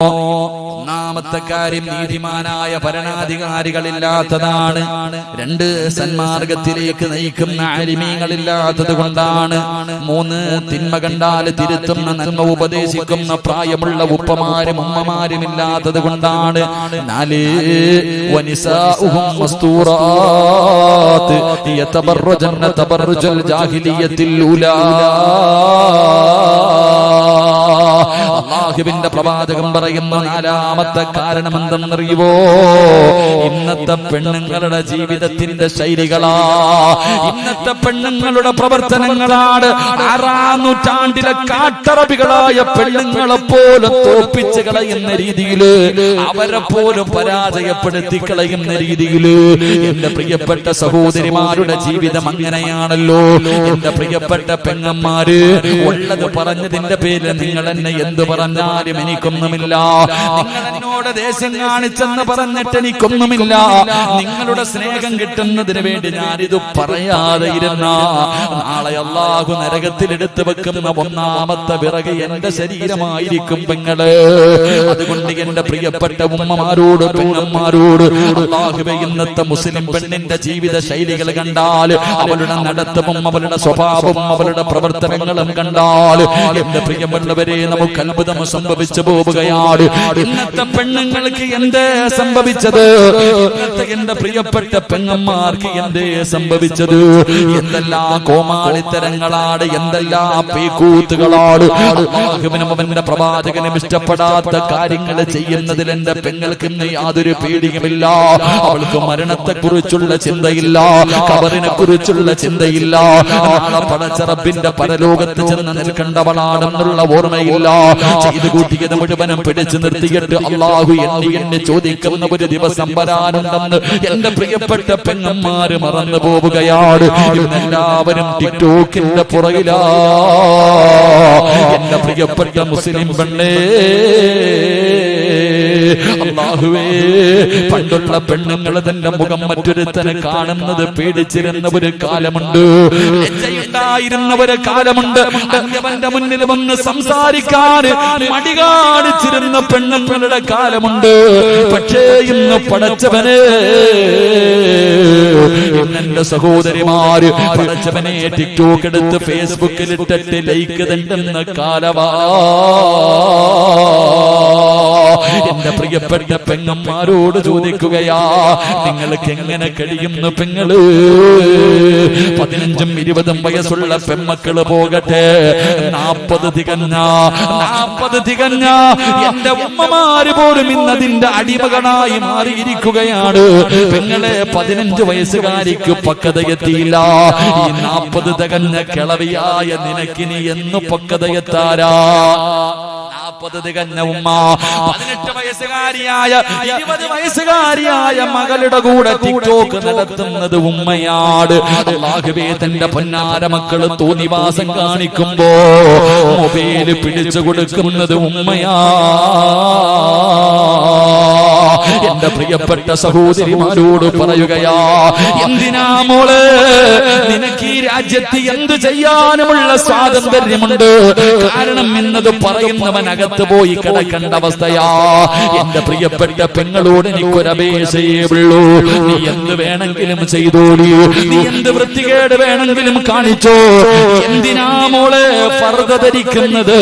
ഒന്നാമത്തെ കാര്യം നീതിമാനായ ഭരണാധികാരികളില്ലാത്തതാണ്. രണ്ട്, സന്മാർഗത്തിലേക്ക് നയിക്കുന്ന ആലിമീങ്ങളില്ലാത്തത് കൊണ്ടാണ്. മൂന്ന്, തിന്മ കണ്ടാൽ തിരുത്തുന്ന നന്മ ഉപദേശിക്കുന്ന പ്രായമുള്ള ഉപ്പമാരും ഉമ്മമാരും ഇല്ലാത്തത് കൊണ്ടാണ്. നാല്, വനിസാഉഹും മസ്തൂറാത്ത് യതബറജന തബറജൽ ജാഹിലിയത്തിൽ ഊലാ. അല്ലാഹുവിന്റെ പ്രവാചകൻ പറയുന്ന നാലാമത്തെ കാരണം എന്തെന്നറിയുവോ? ഇന്നത്തെ പെണ്ണുങ്ങളുടെ ജീവിതത്തിന്റെ ശൈലികളാ, ഇന്നത്തെ പെണ്ണുങ്ങളുടെ പ്രവർത്തനങ്ങളാണ്. 6-ാം നൂറ്റാണ്ടിലെ കാട്ടറബികളായ പെണ്ണുങ്ങളെ പോലും തോൽപ്പിച്ച് കളയുന്ന രീതിയില്, അവരെ പോലും പരാജയപ്പെടുത്തി കളയുന്ന രീതിയില് എന്റെ പ്രിയപ്പെട്ട സഹോദരിമാരുടെ ജീവിതം അങ്ങനെയാണല്ലോ. എന്റെ പ്രിയപ്പെട്ട പെങ്ങന്മാര്, ഉള്ളത് പറഞ്ഞതിന്റെ പേരിൽ നിങ്ങൾ എന്നെ എന്ത് പറഞ്ഞാലും എനിക്കൊന്നുമില്ല. നിങ്ങൾ എന്നോട് ദേശം കാണിച്ചെന്ന് പറഞ്ഞിട്ട് എനിക്കൊന്നുമില്ല. നിങ്ങളുടെ സ്നേഹം കിട്ടുന്നതിന് വേണ്ടി ഞാനിത് പറയാതെ ഇരുന്ന നാളെ അല്ലാഹു നരകത്തിൽ എടുത്തു വെക്കുന്ന ഒന്നാമത്തെ വിറക് എന്റെ ശരീരമായിരിക്കും പെങ്ങള്. അതുകൊണ്ട് എന്റെ പ്രിയപ്പെട്ട ഉമ്മമാരോട് പെങ്ങന്മാരോട്, അല്ലാഹുവേ, ഇന്നത്തെ മുസ്ലിം പെണ്ണിന്റെ ജീവിത ശൈലികൾ കണ്ടാൽ, അവളുടെ നടത്തവും അവളുടെ സ്വഭാവവും അവളുടെ പ്രവർത്തനങ്ങളും കണ്ടാൽ എന്റെ പ്രിയമുള്ളവരെ നമുക്ക് അത്ഭുതം സംഭവിച്ചു പോവുകയാണ്. ഇന്നത്തെ പെണ്ണുങ്ങൾക്ക് എന്തേ സംഭവിച്ചത്? ഇന്നത്തെ എന്റെ പ്രിയപ്പെട്ട പെങ്ങന്മാർക്ക് എന്തേ സംഭവിച്ചത്? എന്തെല്ലാം കോമാളിത്തരങ്ങളാണ്, എന്തെല്ലാം പേക്കൂത്തുകളാണ്. അല്ലാഹുവിനും അവന്റെ പ്രവാചകനും ഇഷ്ടപ്പെടാത്ത കാര്യങ്ങൾ ചെയ്യുന്നതിൽ എന്റെ പെങ്ങൾക്ക് യാതൊരു പേടിയുമില്ല. അവൾക്ക് മരണത്തെ കുറിച്ചുള്ള ചിന്തയില്ല, ഖബറിനെ കുറിച്ചുള്ള ചിന്തയില്ല, നാളെ പടച്ച റബ്ബിന്റെ പരലോകത്ത് ചെന്ന് നിൽക്കേണ്ടവളാണെന്നുള്ള ഓർമ്മയില്ല. ചെയ്തു കൂട്ടിയത് മുഴുവനും പിടിച്ചു നിർത്തിയിട്ട് അല്ലാഹു എണ്ണി ചോദിക്കുന്ന ഒരു ദിവസം വരാനുണ്ടെന്ന് എന്റെ പ്രിയപ്പെട്ട പെങ്ങന്മാര് മറന്നു പോവുകയാണ്. ഇന്നെല്ലാവരും ടിക്ടോക്കിന്റെ പുറകിലാ. എന്റെ പ്രിയപ്പെട്ട മുസ്ലിം പെണ്ണേ, അല്ലാഹുവേ, പണ്ടുള്ള പെണ്ണുങ്ങൾ തന്റെ മുഖം മറ്റൊരുത്തനെ കാണുന്നത് പേടിച്ചിരുന്ന ഒരു കാലമുണ്ട്, ലജ്ജയുണ്ടായിരുന്ന ഒരു കാലമുണ്ട്. അന്യവന്റെ മുന്നിൽ വന്ന് സംസാരിക്കാൻ മടി കാണിച്ചിരുന്ന പെണ്ണുങ്ങളുടെ കാലമുണ്ട്. പക്ഷേ ഇന്ന് പടച്ചവനെ, എന്റെ സഹോദരിമാര് പടച്ചവനെ ടിക്ടോക്ക് എടുത്ത് ഫേസ്ബുക്കിൽ ഇട്ടിട്ട് ലൈക്ക് തണ്ടുന്ന കാലവാ. എന്റെ പ്രിയപ്പെട്ട പെങ്ങന്മാരോട് ചോദിക്കുകയാ, നിങ്ങൾക്ക് എങ്ങനെ കഴിയുന്നു പെങ്ങള്? 15ഉം 20ഉം വയസ്സുള്ള പെമ്മക്കള് പോകട്ടെ, 40 തികഞ്ഞ എന്റെ ഉമ്മമാര് പോലും ഇന്നതിന്റെ അടിമകളായി മാറിയിരിക്കുകയാണ്. പെങ്ങളെ, 15 വയസ്സുകാരിക്ക് പക്വതയെത്തിയില്ല. ഈ 40 തികഞ്ഞ കിളവിയായ നിനക്കിനി എന്ന് പക്വതയെത്താരാ? 40 തികഞ്ഞ ഉമ്മ 18 വയസ്സുകാരിയായ 20 വയസ്സുകാരിയായ മകളുടെ കൂടെ ടിക്ടോക്ക് നടത്തുന്നത് ഉമ്മയാണ്. അല്ലാഹുവേ, തന്റെ പൊന്നാര മക്കള് തോന്നിവാസം കാണിക്കുമ്പോ മൊബൈല് പിടിച്ചു കൊടുക്കുന്നത് ഉമ്മയാ. എന്റെ പ്രിയപ്പെട്ട സഹോദരിമാരോട് പറയുകയാ, എന്തിനാ മോളെ നിനക്ക് ഈ രാജ്യത്ത് എന്ത് ചെയ്യാനുമുള്ള സ്വാതന്ത്ര്യമുണ്ട്. കാരണം എന്നത് പറയുന്നവൻ അകത്ത് പോയി കിടക്കേണ്ട അവസ്ഥയാ. എന്റെ പ്രിയപ്പെട്ട പെങ്ങളോട് എനിക്കൊരപേക്ഷയേ ഉള്ളൂ, നീ എന്ത് വേണമെങ്കിലും ചെയ്തോളൂ, നീ എന്ത് വൃത്തികേട് വേണമെങ്കിലും കാണിച്ചോ. എന്തിനാ മോളെ ഫർദ ധരിക്കുന്നത്?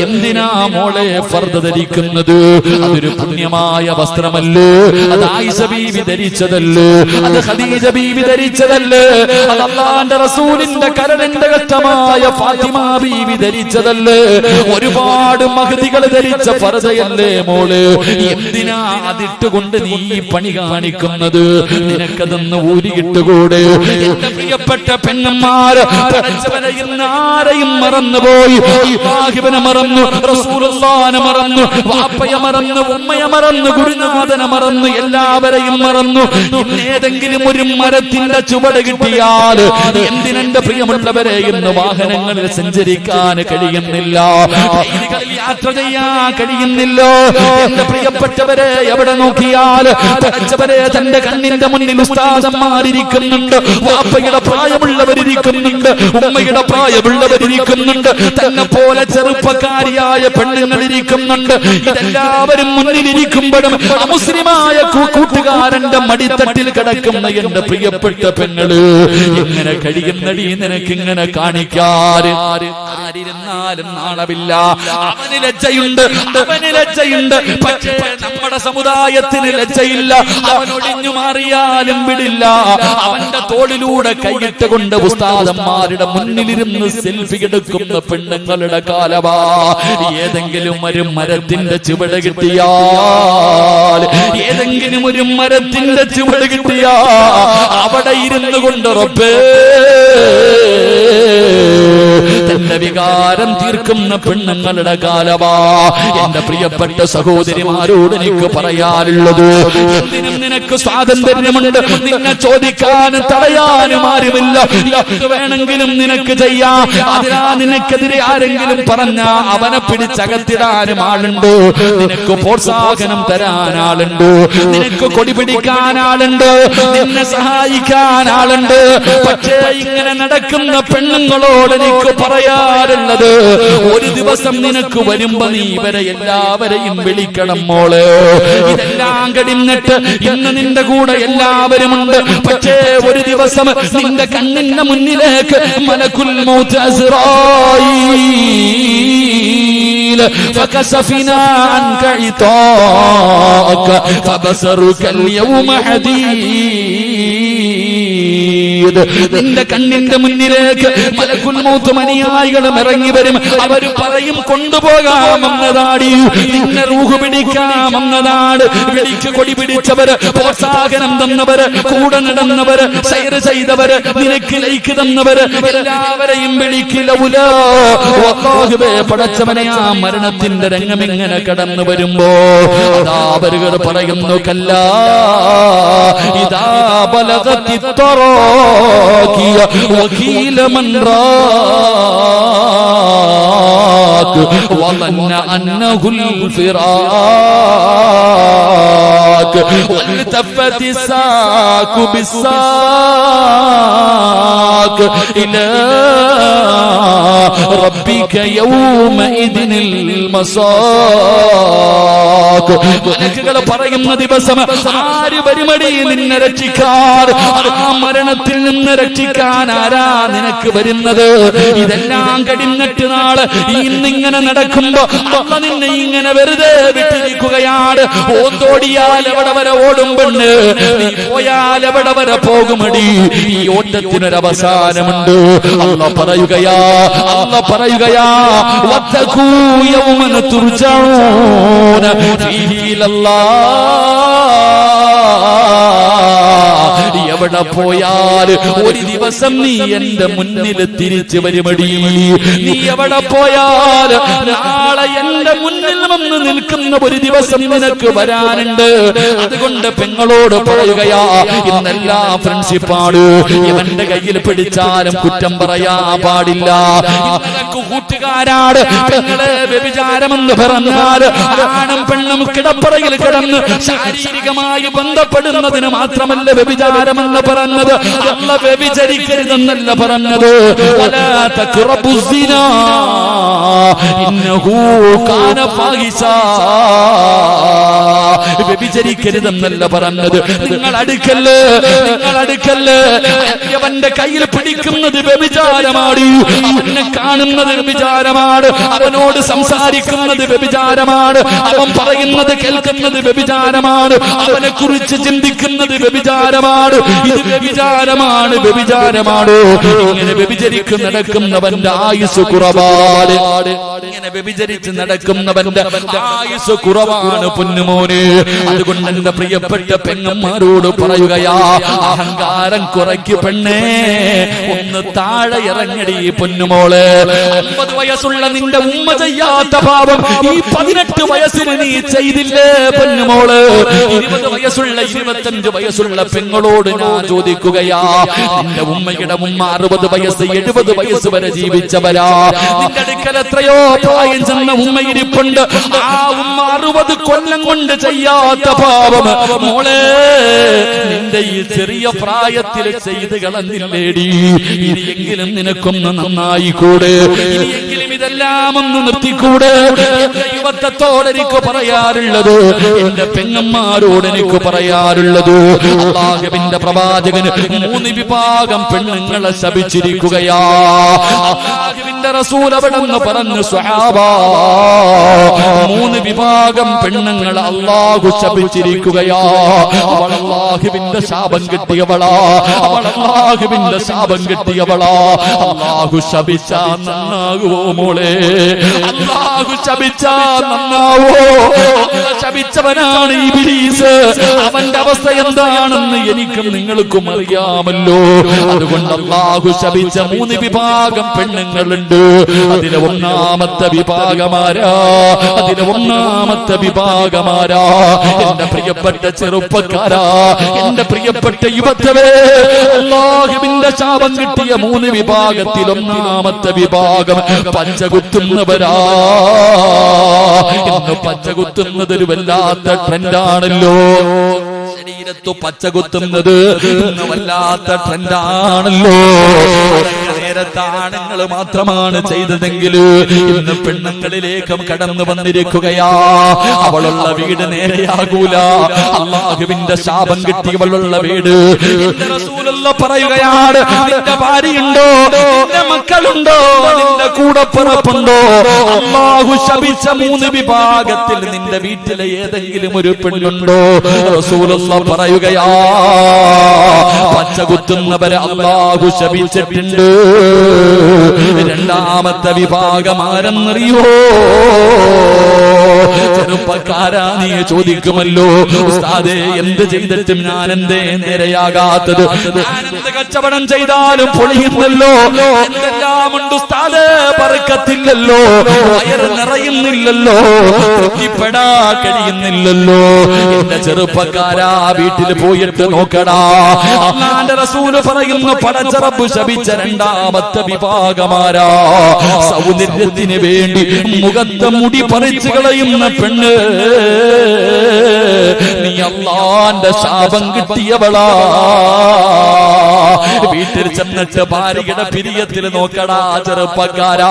എന്തിനാ മോളെ ഫർദ ധരിക്കുന്നത്? അതൊരു പുണ്യമായ വസ്ത്രമല്ലേ? അത് ആയിഷ ബീവി ധരിച്ചതല്ലേ? അത് ഖദീജ ബീവി ധരിച്ചതല്ലേ? അത് അല്ലാഹുവിന്റെ റസൂലിന്റെ കരളിന്റെ ഘട്ടമായ ഫാത്തിമ ബീവി ധരിച്ചതല്ലേ? ഒരുപാട് മഹദികൾ ധരിച്ച ഫർദയല്ലേ മോള്? എന്തിനാ അതിട്ടുകൊണ്ട് നീ പണി കാണിക്കുന്നത്? നിനക്കതൊന്ന് ഊരിയിട്ടുകൂടെ? എന്റെ പ്രിയപ്പെട്ട പെണ്ണന്മാര്, ആരെയും മറന്നുപോയി. അല്ലാഹുവിനെ മറന്നു, റസൂലുള്ളാഹിനെ മറന്നു, വാപ്പയെ മറന്നു, ഉമ്മയെ മറന്നു, ഗുരുനാഥനെ മറന്നു. മറന്നു, എല്ലാവരെയും മറന്നു. ഏതെങ്കിലും ഒരു മരത്തിന്റെ ചുവട് കിട്ടിയാൽ എന്തിനെന്റെ പ്രിയമുള്ളവരെ ഇന്ന് വാഹനങ്ങളിൽ സഞ്ചരിക്കാൻ കഴിയുന്നില്ല, ട്രെയിനുകളിൽ യാത്ര ചെയ്യാൻ കഴിയുന്നില്ല. എന്റെ പ്രിയപ്പെട്ടവരെ എവിടെ നോക്കിയാൽ പഠിച്ചവരെ തന്റെ കണ്ണിന്റെ മുന്നിൽ ഉസ്താദന്മാരിയ്ക്കുന്നുണ്ട്, വാപ്പയുടെ പ്രായമുള്ളവരിയ്ക്കുന്നുണ്ട്, ഉമ്മയുടെ പ്രായമുള്ളവരിയ്ക്കുന്നുണ്ട്, തന്നെ പോലെ ചെറുപ്പക്കാരിയായ പെണ്ണുങ്ങളിരിക്കുന്നുണ്ട്. ഇതെല്ലാവരും മുന്നിലിരിക്കുമ്പോഴും അമുസ്ലിമായ കൂട്ടുകാരന്റെ മടിത്തട്ടിൽ കിടക്കുന്ന എന്റെ പ്രിയപ്പെട്ട പെങ്ങള് എങ്ങനെ കഴിയുന്നടി നിനക്കിങ്ങനെ കാണിക്കാറ്? ആരിരുന്നാലും നാണമില്ല. അവന് ലജ്ജയുണ്ട്, അവന് ലജ്ജയുണ്ട്. പക്ഷേ നമ്മുടെ സമുദായത്തിന് ലജ്ജയില്ല. അവനൊഴിഞ്ഞു മാറിയാലും വിടില്ല. അവന്റെ തോളിലൂടെ കൈയിട്ട് കൊണ്ട് ഉസ്താദന്മാരുടെ മുന്നിലിരുന്ന് സെൽഫി എടുക്കുന്ന പെണ്ണുങ്ങളുടെ കാലമാ. ഏതെങ്കിലും ഒരു മരത്തിന്റെ ചുവട് കിട്ടിയാൽ, ഏതെങ്കിലും ഒരു മരത്തിന്റെ ചുവട് കിട്ടിയാ അവിടെ ഇരുന്നു കൊണ്ട് റബ്ബേ തന്റെ വികാരം തീർക്കുന്ന പെണ്ണുങ്ങളുടെ കാലമാ. എന്റെ പ്രിയപ്പെട്ട സഹോദരിമാരോട് എനിക്ക് പറയാനുള്ളത്, എന്തിനും നിനക്ക് സ്വാതന്ത്ര്യമുണ്ട്. നിന്നെ ചോദിക്കാനും തടയാനും ആരുമില്ല. എന്ത് വേണമെങ്കിലും നിനക്ക് ചെയ്യാം. അതിനാ നിനക്കെതിരെ ആരെങ്കിലും പറഞ്ഞ അവനെ പിടിച്ചകത്തിടാനും ആളുണ്ട്. നിനക്ക് പ്രോത്സാഹനം തരാൻ ആളുണ്ട്. നിനക്ക് കൊടി പിടിക്കാൻ ആളുണ്ട്. നിന്നെ സഹായിക്കാൻ ആളുണ്ട്. പക്ഷേ ഇങ്ങനെ നടക്കുന്ന പെണ്ണുങ്ങളോട് എനിക്ക് പറയാറുള്ളത്, ഒരു ദിവസം നിനക്ക് വരുമ്പോ നീ ഇവരെ എല്ലാവരെയും വിളിക്കണം മോള്. ഇതെല്ലാം കടിഞ്ഞിട്ട് ഇന്ന് നിന്റെ കൂടെ എല്ലാവരുമുണ്ട്. പക്ഷേ ഒരു ദിവസം നിന്റെ കണ്ണിന്റെ മുന്നിലേക്ക് മലക്കുൽ മൗത്ത് അസ്റായീൽ ഫകസഫിനാ അൻക ഇതാക ഫബസറുക അൽയൗമ ഹദീദ്. നിന്റെ കണ്ണിന്റെ മുന്നിലേക്ക് മലക്കുൽ മൗത്ത് അനുയായികളും ഇറങ്ങി വരും. അവർ പറയും കൊണ്ടുപോകാമെന്നതാടി, നിന്നെ റൂഹ് പിടിക്കാമെന്നതാണ്. വിളിക്ക് കൊടി പിടിച്ചവര്, പ്രോത്സാഹനം തന്നവര്, കൂടെ നടന്നവര്, സൈർ ചെയ്തവര്, നിനക്ക് ലൈക്ക് തന്നവര് എല്ലാവരെയും വിളിക്കില്ല. പടച്ചവനെ ആ മരണത്തിന്റെ രംഗം ഇങ്ങനെ കടന്നു വരുമ്പോ അതാ അവരുകൾ പറയുന്നു, കല്ലാ ഇദാ ബലഗത്തി തറാഖിയ വകീല മൻ റാഖ വظن أنه الفراق والتفت الساق بالساق إلى ربك يومئذ المساق. മലക്കുകൾ പറയുന്ന ദിവസം ആര് വരുമടി നിന്നെ രക്ഷിക്കാൻ? ആ മരണത്തിൽ നിന്ന് രക്ഷിക്കാൻ ആരാ നിനക്ക് വരുന്നത്? ഇതെല്ലാം കടിഞ്ഞിട്ട് നാള് ഇന്നിങ്ങനെ നടക്കുമ്പോ അമ്മ നിന്നെ ഇങ്ങനെ വെറുതെ വിട്ടിരിക്കുകയാണ്. ഓന്തോടിയാൽ എവിടെ വരെ ഓടും പെണ്ണ്, നീ പോയാൽ എവിടെ വരെ പോകുമടി? ഈ ഓട്ടത്തിനൊരവസാനമുണ്ട്. അല്ലാഹ് പറയുകയാ, അല്ലാഹ് പറയുകയാ, വത്തഖൂ യൗമൻ തുർജഊന ഫീഹി ഇലല്ലാഹ്. എവിടെ പോയാൽ ഒരു ദിവസം നീ എന്റെ മുന്നിൽ തിരിച്ചു വരുമടി. നീ എവിടെ പോയാൽ നാളെ എന്റെ മുന്നിൽ വന്ന് നിൽക്കുന്ന ഒരു ദിവസം നിനക്ക് വരാനുണ്ട്. അതുകൊണ്ട് പെങ്ങളോട് പറയുകയാ, ഇന്നെല്ലാം ഫ്രണ്ട്ഷിപ്പാണ്. ഇവന്റെ കയ്യിൽ പിടിച്ചാലും കുറ്റം പറയാ പാടില്ല. ഇന്നലക്ക് കൂട്ടുകാരാണ്. പെങ്ങളെ വ്യഭിചാരമെന്ന് പറഞ്ഞാൽ ആണും പെണ്ണും കിടപ്പറയിൽ കിടന്ന് ശാരീരികമായി ബന്ധപ്പെടുന്നതിന് മാത്രമല്ല വ്യഭിചാരമെന്ന് പറഞ്ഞത്. അല്ല വ്യഭിചരിക്കരുതെന്നല്ല പറഞ്ഞത്. വലാ തഖറബുസ് സിനാ ഇന്നഹു കാന ഫാഹിശാ. വ്യഭിചരിക്കരുതെന്നല്ല പറഞ്ഞത്. നിങ്ങൾ അടുക്കല്ല്, നിങ്ങൾ അടുക്കല്ല്. അവന്റെ കയ്യിൽ പിടിക്കുന്നത് വ്യഭിചാരമാണ്. അവനെ കാണുന്നത് വ്യഭിചാരമാണ്. അവനോട് സംസാരിക്കുന്നത് വ്യഭിചാരമാണ്. അവൻ പറയുന്നത് കേൾക്കുന്നത് വ്യഭിചാരമാണ്. അവനെ കുറിച്ച് ചിന്തിക്കുന്നത് വ്യഭിചാരമാണ്. ഇത് വ്യഭിചാരമാണ്, വ്യഭിചാരമാണ്. ഇങ്ങനെ വ്യഭിചരിക്ക് നടക്കുന്നവന്റെ ആയുസ് കുറവാണ്. ഇങ്ങനെ വ്യഭിചരിച്ച് നടക്കുന്നവന്റെ ആയുസ് കുറവാണ് പൊന്നുമോനെ. അതുകൊണ്ട് എന്റെ പ്രിയപ്പെട്ട പെങ്ങന്മാരോട് പറയുകയാ, അഹങ്കാരം കുറയ്ക്ക് പെണ്ണേ, ഒന്ന് താഴെ ഇറങ്ങടി പൊന്നുമോള്. 50 വയസ്സുള്ള നിന്റെ ഉമ്മ ചെയ്യാത്ത പാപം ഈ 18 വയസ്സിന് നീ ചെയ്തില്ലേ പൊന്നുമോള്? 20 വയസ്സുള്ള 25 വയസ്സുള്ള പെങ്ങളോട് ഞാൻ ചോദിക്കുകയാ, നിന്റെ ഉമ്മയുടെ ഉമ്മ 60 വയസ്സ് 70 വയസ്സ് വരെ ജീവിച്ചവരാ. നിന്റെ അടുക്കൽ എത്രയോ പ്രായം ചെന്ന ഉമ്മ ഇരിപ്പുണ്ട്. ആ ഉമ്മ 60 കൊല്ലം കൊണ്ട് ചെയ്യാത്ത പാപം മോളെ നിന്റെ ഈ ചെറിയ പ്രായത്തിൽ ചെയ്ത് കളഞ്ഞില്ലേടി. ഇനിയെങ്കിലും നിനക്കൊന്ന് നന്നായിക്കൂടെ? ഇനിയെങ്കിലും ഇതെല്ലാം ഒന്ന് നിർത്തിക്കൂടെ? എന്റെ യുവത്വത്തോട് എനിക്ക് പറയാറുള്ളത്, എന്റെ പെങ്ങന്മാരോട് എനിക്ക് പറയാറുള്ളത്, അല്ലാഹുവിന്റെ പ്രവാചകന് 3 വിഭാഗം പെണ്ണുങ്ങളെ ശപിച്ചിരിക്കുകയാ. അല്ലാഹുവിന്റെ റസൂൽ അവിടെന്ന് പറഞ്ഞു, സ്വഹാബാ 3 വിഭാഗം പെണ്ണുങ്ങളെ അല്ലാഹു ശപിച്ചിരിക്കുകയാ. അവൾ അല്ലാഹുവിന്റെ ശാപം കിട്ടിയവളാ, അവൾ അല്ലാഹുവിന്റെ ശാപം കിട്ടിയവളാ. അല്ലാഹു ശപിച്ചാ നന്നാകുവോ മോളെ? അല്ലാഹു ശപിച്ചാ നന്നാവോ? ശപിച്ചവനാണ് ഇബ്ലീസ്. അവന്റെ അവസ്ഥ എന്താണെന്ന് എനിക്കും നിങ്ങൾക്കും അറിയാമല്ലോ. അതുകൊണ്ട് അല്ലാഹു ശപിച്ച 3 വിഭാഗം പെണ്ണുങ്ങളുണ്ട്. അതിലെ ഒന്നാമത്തെ വിഭാഗമാരാ? എന്റെ പ്രിയപ്പെട്ട ചെറുപ്പക്കാരാ, എന്റെ പ്രിയപ്പെട്ട യുവത്വേ, അല്ലാഹുവിന്റെ ശാപം കിട്ടിയ 3 വിഭാഗത്തിൽ ഒന്നാമത്തെ വിഭാഗം പച്ചകുത്തുന്നവരാ. ഇന്ന് പച്ചകുത്തുന്നത് ഒരു വല്ലാത്ത ട്രെൻഡാണല്ലോ. ശരീരത്ത് പച്ചകുത്തുന്നത് ഇന്ന് വല്ലാത്ത ട്രെൻഡാണല്ലോ. നേരത്തെ ആണുങ്ങൾ മാത്രമാണ് ചെയ്തതെങ്കിൽ ഇന്ന് പെണ്ണുങ്ങളിലേക്കും കടന്നു വന്നിരിക്കുകയാ. അവളുള്ള വീട് നേരെയാകൂല. അല്ലാഹുവിന്റെ ശാപം കിട്ടിയവളുള്ള വീട്. എന്റെ റസൂലുള്ള പറയുകയാണ്, നിന്റെ ഭാര്യയുണ്ടോ, നിന്റെ മക്കളുണ്ടോ, നിന്റെ കൂടപ്പിറപ്പുണ്ടോ, അല്ലാഹു ശപിച്ച 3 വിഭാഗത്തിൽ നിന്റെ വീട്ടിലെ ഏതെങ്കിലും ഒരു പെണ്ണുണ്ടോ? റസൂലുള്ള പറയുകയാ, പച്ചകുത്തുന്നവരെ അല്ലാഹു ശപിച്ചിട്ടുണ്ട്. രണ്ടാമത്തെ വിഭാഗം ആരെന്നറിയോ? ചെറുപ്പക്കാരാ, നീ ചോദിക്കുമല്ലോ, ഉസ്താദേ എന്ത് ചെയ്തിട്ടും ഞാൻ എന്തേ നേരെയാകാത്തത്? ഞാനെന്ത് കച്ചവടം ചെയ്താലും പൊളിയുന്നല്ലോ, എന്തെല്ലാം ഉണ്ട് ഉസ്താദേ, ബർക്കത്തില്ലല്ലോ, വയറ് നിറയുന്നില്ലല്ലോ, തൃപ്തിപ്പെടാ കഴിയുന്നില്ലല്ലോ. എന്റെ ചെറുപ്പക്കാരാ, വീട്ടിൽ പോയിട്ട് നോക്കടാ. അല്ലാഹുവിന്റെ റസൂൽ പറയുന്നു, പടച്ച റബ്ബ് ശപിച്ച രണ്ടാമത്തെ വിഭാഗമാരാ? സൗന്ദര്യത്തിന് വേണ്ടി മുഖത്തെ മുടി പറിച്ചു കളയുന്ന പെണ്ണ്. നീ അല്ലാഹുവിന്റെ ശാപം കിട്ടിയവളാ. വീട്ടിൽ ചെന്നിട്ട് ഭാര്യയുടെ പിരിയത്തിൽ നോക്കടാ ചെറുപ്പക്കാരാ.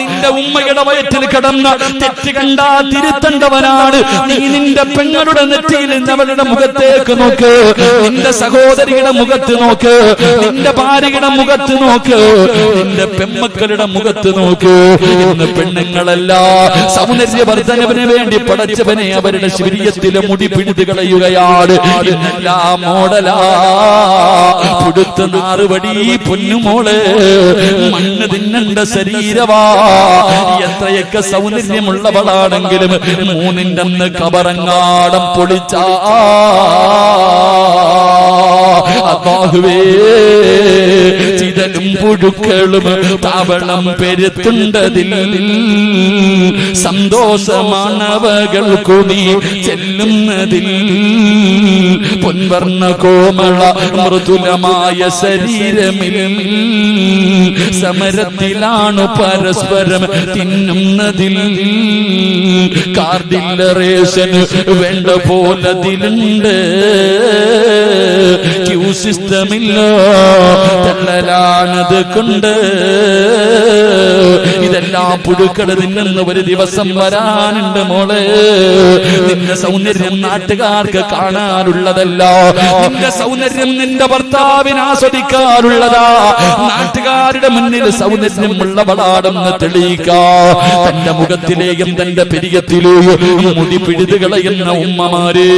നിന്റെ ഉമ്മയുടെ വയറ്റിൽ കിടന്ന തെറ്റ് കണ്ടാ തിരുത്തേണ്ടവനാണ് നീ. നിന്റെ പെങ്ങളുടെ നെറ്റിയിൽ അവളുടെ മുഖത്തേക്ക് നോക്ക്, നിന്റെ സഹോദരിയുടെ മുഖത്ത് നോക്ക്, നിന്റെ ഭാര്യയുടെ മുഖത്ത് നോക്ക്, നിന്റെ പെമ്മക്കളുടെ മുഖത്ത് നോക്ക്. ഇന്ന് പെണ്ണുങ്ങളല്ല സൗന്ദര്യവർദ്ധനവിന് വേണ്ടി പടച്ചവനെ അവരുടെ ശരീരത്തിലെ മുടി പിടിച്ചു കളയുകയാണ്. ഇന്നെല്ലാം മോഡലാ, പുടുത്ത നാറുപടി പൊന്നുമോള്, മണ്ണ് തിന്നണ്ട ശരീരവാ. എത്രയൊക്കെ സൗന്ദര്യമുള്ളവളാണെങ്കിലും 3ന്റെ അന്ന് കബറങ്ങാടം പൊളിച്ചാ അല്ലാഹുവേ, ചിതലും പുഴുക്കളും താവളം പെരുത്തുണ്ടതിൽ സന്തോഷമാണവകൾക്കു നീ ചെല്ലുന്നതിൽ. പൊൻവർണ്ണ കോമള മൃദുലമായ ശരീരമിൽ സമരത്തിലാണു പരസ്പരം തിന്നുന്നതിൽ. കാർഡില്ലറേഷന് വേണ്ട പോലതിലുണ്ട്, ക്യൂ സിസ്റ്റമില്ല, തള്ളലാണത് കൊണ്ട്. ഇതെല്ലാം പുഴുക്കൾ തിന്നുന്ന ഒരു ദിവസം വരാനുണ്ട് മോളെ. നിന്റെ സൗന്ദര്യം നാട്ടുകാർക്ക് കാണാനുള്ളതല്ല, നിന്റെ സൗന്ദര്യം നിന്റെ ഭർത്താവിന് ആസ്വദിക്കാനുള്ളതാ. നാട്ടുകാരുടെ മുന്നിൽ സൗന്ദര്യമുള്ളവളാണെന്ന് തെളിയിക്കാ. തന്റെ മുഖത്തിലെയും തന്റെ പെരിയത്തിലെയും മുടി പിഴുതു കളയുന്ന ഉമ്മമാരെ,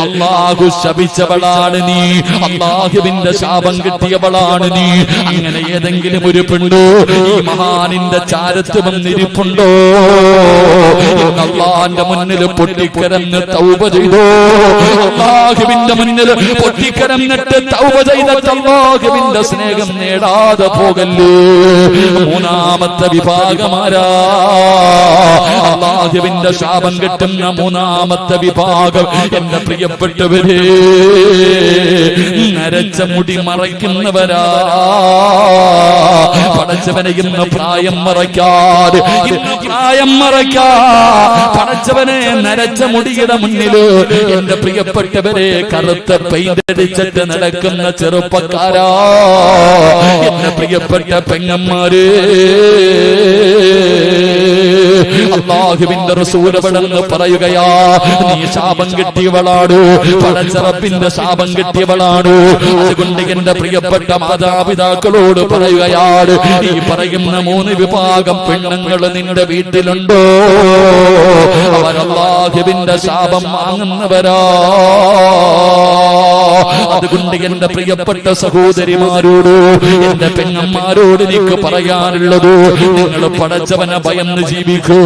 അല്ലാഹു ശപിച്ചവളാണ് നീ, അല്ലാഹുവിന്റെ ശാപം കിട്ടിയവളാണ് നീ. അങ്ങനെ ഏതെങ്കിലും ഒരു പെണ്ണോ ഈ മഹാനിന്റെ ചാരത്ത് വന്നിരിപ്പുണ്ടോ? അള്ളാന്റെ മുന്നിൽ പൊട്ടിക്കരഞ്ഞ് തൗബ ചെയ്തോ, അള്ളാഹുവിന്റെ മുന്നിൽ പൊട്ടിക്കരഞ്ഞിട്ട് തൗബ ചെയ്തിട്ട് അള്ളാഹുവിന്റെ സ്നേഹം നേടാതെ പോകല്ലേ. മൂന്നാമത്തെ വിഭാഗമാരാ? അള്ളാഹുവിന്റെ ശാപം കിട്ടുന്ന മൂന്നാമത്തെ വിഭാഗം എന്റെ പ്രിയപ്പെട്ടവരെ, നരച്ച മുടി മറയ്ക്കുന്നവരാ. പടച്ചവനെ ഇന്ന് പ്രായം മറയ്ക്കാതെ, ഇന്ന് പ്രായം മറയ്ക്കാ പടച്ചവനെ നരച്ച മുടിയുടെ മുന്നില് എന്റെ പ്രിയപ്പെട്ടവരെ കറുത്ത പെയിന്റ് അടിച്ചിട്ട് നടക്കുന്ന ചെറുപ്പക്കാരാ, എന്റെ പ്രിയപ്പെട്ട പെങ്ങന്മാര്, അല്ലാഹുവിന്റെ റസൂൽ അവിടെന്ന് പറയുകയാ, നീ ശാപം കിട്ടിയവളാണ്, പടച്ച റബ്ബിന്റെ ശാപം കിട്ടിയവളാണ്. അതുകൊണ്ട് എന്റെ പ്രിയപ്പെട്ട മാതാപിതാക്കളോട് പറയുകയാണ്, ഈ പറയുന്ന മൂന്ന് വിഭാഗം പെണ്ണുങ്ങൾ നിന്റെ വീട്ടിലുണ്ടോ? അവർ അല്ലാഹുവിന്റെ ശാപം വാങ്ങുന്നവരാ. അതുകൊണ്ട് എന്റെ പ്രിയപ്പെട്ട സഹോദരിമാരോട്, എന്റെ പെങ്ങന്മാരോട് എനിക്ക് പറയാനുള്ളത്, നിങ്ങൾ പടച്ചവനെ ഭയന്ന് ജീവിക്കൂ,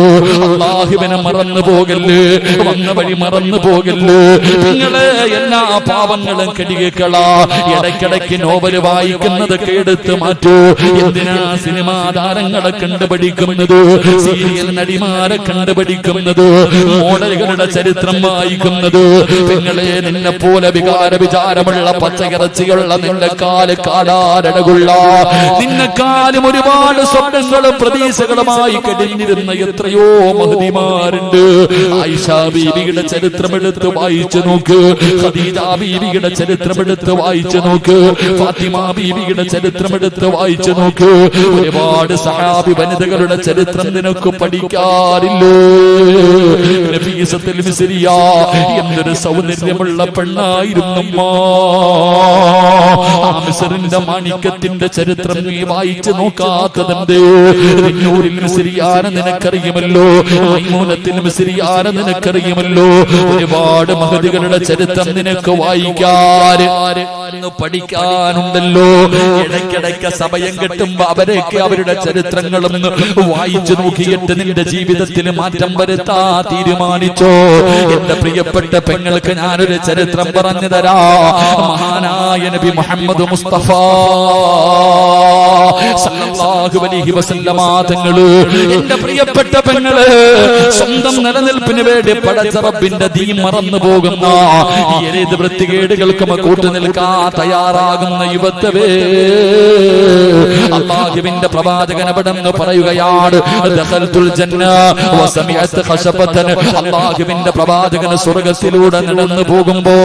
അല്ലാഹുവിനെ മറന്നു പോകല്ലേ, വന്ന വഴി മറന്നു പോകല്ലേ. നിങ്ങളെ എല്ലാ പാവങ്ങളും കെടികളാ. ഇടയ്ക്കിടയ്ക്ക് നോവല് വായിക്കുന്നതൊക്കെ എടുത്ത് മാറ്റൂ. എന്തിനാ സിനിമാ താരങ്ങളെ കണ്ടുപിടിക്കുന്നത്, സീരിയൽ നടിമാരെ കണ്ടുപിടിക്കുന്നത്, മോഡലുകളുടെ ചരിത്രം വായിക്കുന്നത്? നിങ്ങളെ നിന്നെ പോലെ വിചാരമുള്ള പച്ചയിറച്ചിയുള്ള നിന്റെ കാല് കാടാരടകുള്ള നിന്നെക്കാലും ഒരുപാട് സ്വപ്നങ്ങളും പ്രതീക്ഷകളുമായി കഴിഞ്ഞിരുന്ന എത്രയോ മഹദിമാരുണ്ട്. ആയിഷ ബീവിയുടെ ചരിത്രമെടുത്ത് വായിച്ചു നോക്ക്, ഖദീജ ബീവിയുടെ ചരിത്രമെടുത്ത് വായിച്ചു നോക്ക്, ഫാത്തിമ ബീവിയുടെ ചരിത്രമെടുത്ത് വായിച്ചു നോക്ക്. ഒരുപാട് സഹാബി വനിതകളുടെ ചരിത്രം നിനക്ക് പഠിക്കാറില്ലേ? നഫീസത്തുൽ മിസ്രിയ എന്തൊരു സൗന്ദര്യമുള്ള പെണ്ണായിരുന്നു. ആ മിസ്റിന്റെ മാണിക്യത്തിന്റെ ചരിത്രം നീ വായിച്ചു നോക്കാത്തതെന്ത്? റിന്നൂറിൽ മിസ്രിയാനെ നിനക്കറിയുമല്ലോ, മൈമൂനത്തിൽ മിസ്രിയാനെ നിനക്കറിയുമല്ലോ. ഒരുപാട് മഹദികളുടെ ചരിത്രം നിനക്ക് വായിക്കാൻ പഠിക്കാനുണ്ടല്ലോ. ഇടയ്ക്കിടയ്ക്ക് സമയം കിട്ടുമ്പോ അവരൊക്കെ അവരുടെ ചരിത്രങ്ങളൊന്ന് വായിച്ചു നോക്കിയിട്ട് നിന്റെ ജീവിതത്തിൽ മാറ്റം വരുത്താ തീരുമാനിച്ചോ? എന്റെ പ്രിയപ്പെട്ട പെങ്ങൾക്ക് ഞാനൊരു ചരിത്രം പറഞ്ഞു തരാ. മഹാനായ നബി മുഹമ്മദ് മുസ്തഫ സല്ലല്ലാഹു അലൈഹി വസല്ലമ തങ്ങള്, എന്റെ പ്രിയപ്പെട്ട പെങ്ങള്, സ്വന്തം നിലനിൽപ്പിന് വേണ്ടി പടച്ച റബ്ബിന്റെ ദീൻ മറന്നു പോകുന്ന ഏത് വൃത്തികേടുകൾക്കും കൂട്ടു നിൽക്കാൻ തയ്യാറാകുന്ന യുവത്വേ, അല്ലാഹുവിന്റെ പ്രവാചകൻ അവിടെന്ന് പറയുകയാണ്, ദഖൽതുൽ ജന്ന വസമിഅത് ഖശബതൻ. അല്ലാഹുവിന്റെ പ്രവാചകൻ സ്വർഗ്ഗത്തിലൂടെ നടന്നു പോകുമ്പോ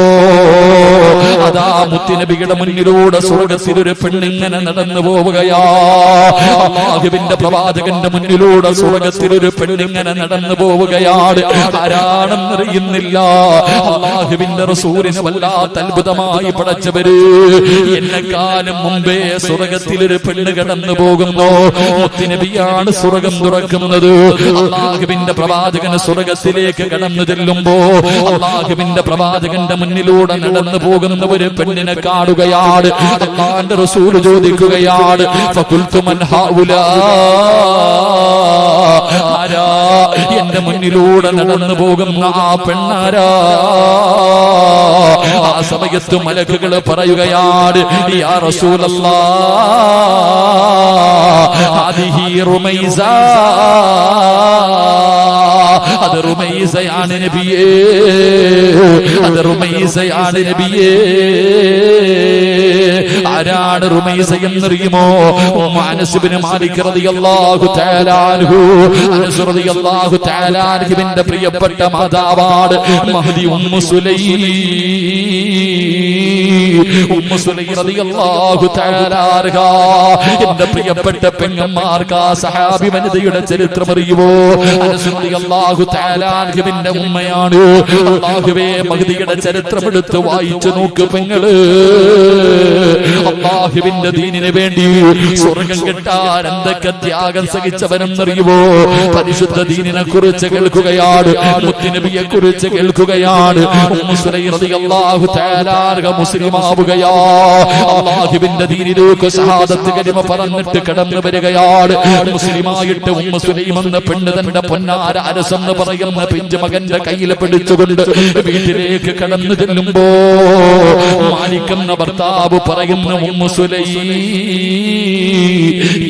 അതാ മുത്തുനബിയുടെ മുന്നിലൂടെ സ്വർഗ്ഗത്തിൽ ഒരു പെണ്ണിങ്ങനെ നടന്നു പോവുകയാ. അല്ലാഹുവിന്റെ പ്രവാചകന്റെ മുന്നിലൂടെ സ്വർഗ്ഗത്തിൽ ഒരു പെണ്ണിങ്ങനെ നടന്നു പോവുകയാണ്. ആരാണെന്നറിയുന്നില്ല. അല്ലാഹുവിന്റെ റസൂലിന് വല്ലാത്ത അത്ഭുതമായി പടച്ചവര്, എന്നെക്കാലം മുമ്പേ സ്വർഗ്ഗത്തിൽ ഒരു പെണ്ണ് കടന്നു പോകുന്നു. മുത്തുനബിയാണ് സ്വർഗ്ഗം തുറക്കുന്നത്. അല്ലാഹുവിന്റെ പ്രവാചകൻ സ്വർഗ്ഗത്തിലേക്ക് കടന്നു ചെല്ലുമ്പോ അല്ലാഹുവിന്റെ പ്രവാചകന്റെ മുന്നിലൂടെ നടന്നു പോകുന്ന ഒരു പെണ്ണിനെ കാണുകയാണ്. അല്ലാഹുവിന്റെ റസൂൽ ചോദിക്കുകയാണ്, ഫഖുൽതു മൻ ഹൗലാ, ആരാ എന്റെ മുന്നിലൂടെ നടന്നു പോകുന്ന ആ പെണ്ണാരാ? ആ സമയത്ത് മലക്കുകൾ പറയുകയാണ്, യാ റസൂലല്ലാഹ് ഹാദിഹി റുമൈസ, അത് റുമൈസയാണ് നബിയേ, അത് റുമൈസയാണ് നബിയേ. ആരാണ് റുമൈസ എന്നറിയുമോ? അനസ് ഇബ്നു മാലിക് റളിയല്ലാഹു തആല അൻഹു, അനസ് റളിയല്ലാഹു തആല അൻഹുവിന്റെ പ്രിയപ്പെട്ട മാതാവാണ് മഹ്ദി ഉമ്മു സുലൈം. ഉമ്മു സുലൈം റളിയല്ലാഹു തആല അൻഹ, എന്റെ പ്രിയപ്പെട്ട പെങ്ങന്മാർക്ക് ആ സഹാബി വനിതയുടെ ചരിത്രം അറിയുമോ? അനസ് റളിയല്ലാഹു തആല അൻഹുവിന്റെ ഉമ്മയാണ്. അല്ലാഹുവേ, മഹ്ദിയുടെ ചരിത്രം എടുത്ത് വായിച്ചു നോക്ക് പെങ്ങള്. അല്ലാഹുവിന്റെ ദീനിന് വേണ്ടി സ്വർഗം കിട്ടാൻ എന്തൊക്കെ ത്യാഗം സഹിച്ചവനെന്നറിയുമോ? പരിശുദ്ധ ദീനിനെ കുറിച്ച് കേൾക്കുകയാണ്, മുത്തുനബിയെ കുറിച്ച് കേൾക്കുകയാണ്. ഉമ്മു സുലൈം റളിയല്ലാഹു തആല മുസ്ലിമാവുകയാ. അല്ലാഹുവിന്റെ ദീനിലേക്ക് ഷഹാദത്ത് കലിമ പറഞ്ഞിട്ട് കടന്നു വരികയാണ്. മുസ്ലിമായിട്ട് ഉമ്മു സുലൈം എന്ന പെണ്ണ് തന്റെ പൊന്നാര അനസ് എന്ന് പറയുന്ന പിഞ്ചു മകന്റെ കയ്യിൽ പിടിച്ചുകൊണ്ട് വീട്ടിലേക്ക് കടന്നു ചെല്ലുമ്പോ മാലിക് എന്ന ഭർത്താവ് പറയുന്ന ഉമ്മു സുലൈം,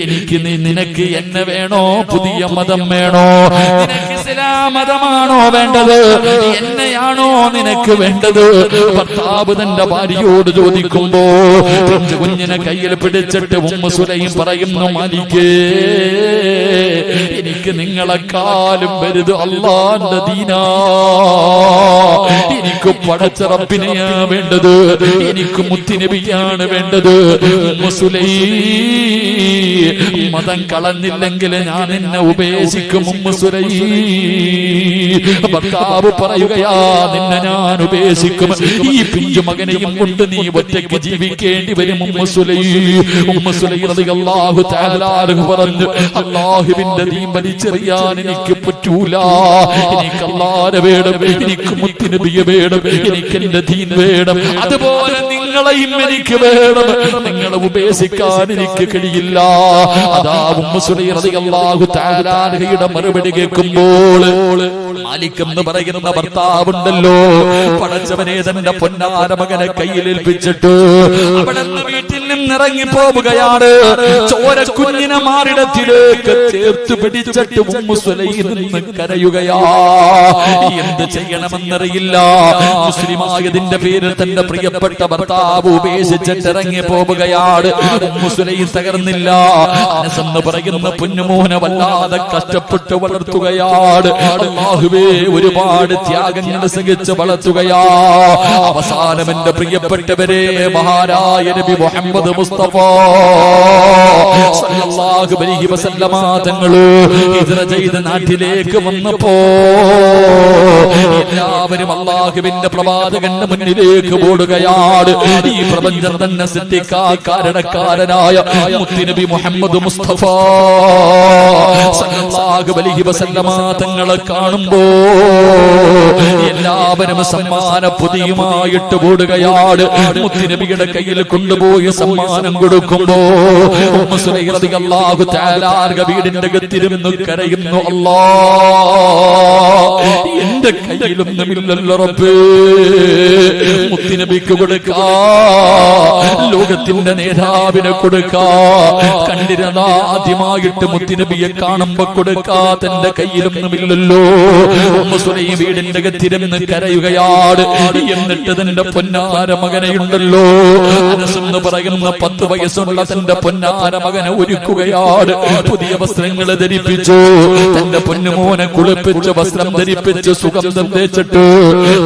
എനിക്ക് നിനക്ക് എന്നെ വേണോ, പുതിയ മതം വേണോ? നിനക്ക് ഇസ്ലാം മതമാണോ വേണ്ടത്, എന്നെയാണോ നിനക്ക് വേണ്ടത്? ഭർത്താവ് തന്റെ ഭാര്യയോട് ചോദിക്കുമ്പോ കുഞ്ഞിനെ കയ്യിൽ പിടിച്ചിട്ട് ഉമ്മു സുലൈം പറയുന്നു, മാലിക്കേ, എനിക്ക് നിങ്ങളെക്കാളും വലുത് അല്ലാഹുവിന്റെ ദീനാ. എനിക്ക് പടച്ച റബ്ബിനെയാ വേണ്ടത്, എനിക്ക് മുത്തുനബിയാണ് വേണ്ടത്. ഉമ്മു സുലൈം, മതം കളഞ്ഞില്ലെങ്കിൽ ഞാൻ എന്നെ ഉപേക്ഷിക്കും. ഉമ്മു സുലൈം, ഭർത്താവ് പറയുകയാ, നിന്നെ ഞാൻ ഉപേക്ഷിക്കും, ഈ പിഞ്ചു മകനെയും കൊണ്ട് നീ ഒറ്റയ്ക്ക് ജീവിക്കേണ്ടി വരും. ഉമ്മു സുലൈം റളിയല്ലാഹു തആല പറഞ്ഞു, അല്ലാഹുവിന്റെ ദീൻ വലിച്ചെറിയാൻ എനിക്ക് പറ്റൂല. എനിക്ക് അല്ലാഹുവിനെ വേണം, എനിക്ക് മുത്തുനബിയെ വേണം, എനിക്ക് എന്റെ ദീൻ വേണം. അതുപോലെ നിങ്ങളെയും എനിക്ക് വേണം, നിങ്ങളെ ഉപേക്ഷിക്കാൻ എനിക്ക് കഴിയില്ല. അതാ ഉമ്മു സുലൈം റളിയല്ലാഹു തആലയുടെ മറുപടി കേൾക്കുമ്പോൾ മാലിക് എന്ന് പറയുന്ന ഭർത്താവുണ്ടല്ലോ, പടച്ചവനെ തന്റെ പൊന്നാര മകനെ കയ്യിലേൽപ്പിച്ചിട്ട് അവിടെ വീട്ടിൽ നിന്നിറങ്ങി പോവുകയാണ്. ചോരക്കുഞ്ഞിനെ മാറിടത്തിലേക്ക് ചേർത്ത് പിടിച്ചിട്ട് ഉമ്മു സുലൈം നിന്ന് കരയുകയാ. എന്ത് ചെയ്യണമെന്നറിയില്ല. മുസ്ലിമായതിന്റെ പേരിൽ തന്റെ പ്രിയപ്പെട്ട ഭർത്താവ് ഉപേക്ഷിച്ചിട്ട് ഇറങ്ങി പോവുകയാണ്. Ummu Sulaim തകർന്നില്ല. അനസ് എന്ന് പറയുന്ന പൊന്നുമോനെ വല്ലാതെ കഷ്ടപ്പെട്ട് വളർത്തുകയാണ്. അല്ലാഹുവേ, ഒരുപാട് ത്യാഗങ്ങൾ സഹിച്ച് വളർത്തുകയാ. അവസാനം എന്റെ പ്രിയപ്പെട്ടവരെ, മഹാനായ നബി മുഹമ്മദ് മുസ്തഫ സല്ലല്ലാഹു അലൈഹി വസല്ലമ തങ്ങൾ ഹിജ്റ ചെയ്ത നാട്ടിലേക്ക് വന്നപ്പോ എല്ലാവരും അല്ലാഹുവിന്റെ പ്രവാചകന്റെ മുന്നിലേക്ക് ഓടുകയാണ്. ഈ പ്രപഞ്ചം തന്നെ സൃഷ്ടിക്കാൻ കാരണക്കാരനായ മുത്തുനബി മുഹമ്മദ് മുസ്തഫ സല്ലല്ലാഹു അലൈഹി വസല്ലമ തങ്ങളെ കാണുമ്പോ എല്ലാവരും സമ്മാന പൊതിയുമായിട്ട് ഓടുകയാണ്. മുത്തുനബിയുടെ കയ്യിൽ കൊണ്ടുപോയി സമ്മാനം കൊടുക്കുമ്പോ ഉമ്മു സുലൈം റളിയല്ലാഹു തആല വീടിന്റെ അകത്തിരുന്ന് കരയുന്നു, അല്ലാഹ്, എന്റെ കയ്യിലൊന്നുമില്ലല്ലോ റബ്ബേ, മുത്തുനബിക്ക് കൊടുക്കാ, ലോകത്തിന്റെ നേതാവിനെ കൊടുക്കാ. കണ്ടിരുന്ന ആദ്യമായിട്ട് മുത്തുനബിയെ കാണുമ്പോ കൊടുക്കാ തന്റെ കയ്യിലൊന്നുമില്ലല്ലോ. ഉമ്മു സുലൈം വീടിന്റെ അകത്തിരുന്ന് കരയുകയാണ്. എന്നിട്ട് തന്റെ പൊന്നാര മകനെയുണ്ടല്ലോ, അനസ് എന്ന് പറയുന്ന 10 വയസ്സുള്ള തന്റെ പൊന്നാര മകനെ ഒരുക്കുകയാണ്. പുതിയ വസ്ത്രങ്ങൾ ധരിപ്പിച്ചു, തന്റെ പൊന്നുമോനെ കുളിപ്പിച്ച് വസ്ത്രം ധരിപ്പിച്ച് സുഗന്ധം തേച്ചിട്ട്